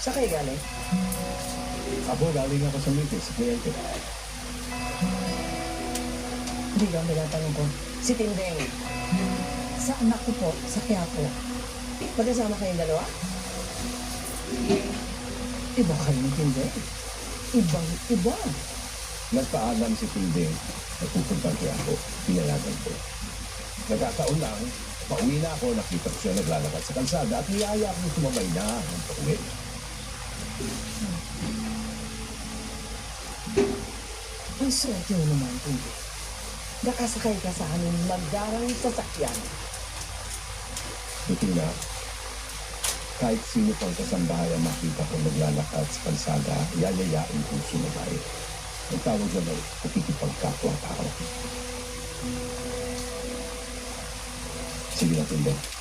Saan kayo galing? Ako, galing ako sa meeting sa kliyente. Hindi ka tinatanong ko. Si Tindeng. Sa anak ko po, sa Quiapo. Magkasama kayong dalawa? Iba kayo ni Tindeng. Ibang-iba. Nagpaalam si Tinding na pupunta kaya ako. Pinayagan ko. Nagkataon lang, pauwi na ako, nakita ko siya naglalakad sa kalsada at niyaya akong tumabay na ng pauwi. Ang swerte mo naman, Tindeng. Nakasakay ka sa aming magdarang sasakyan. Buti na, kahit sino pang kasambahay ang makita ko naglalakad sa kalsada, yayayain kong sumabay. Ang tawag na ay pakikipagkapwa tao. Sige na, Tinding.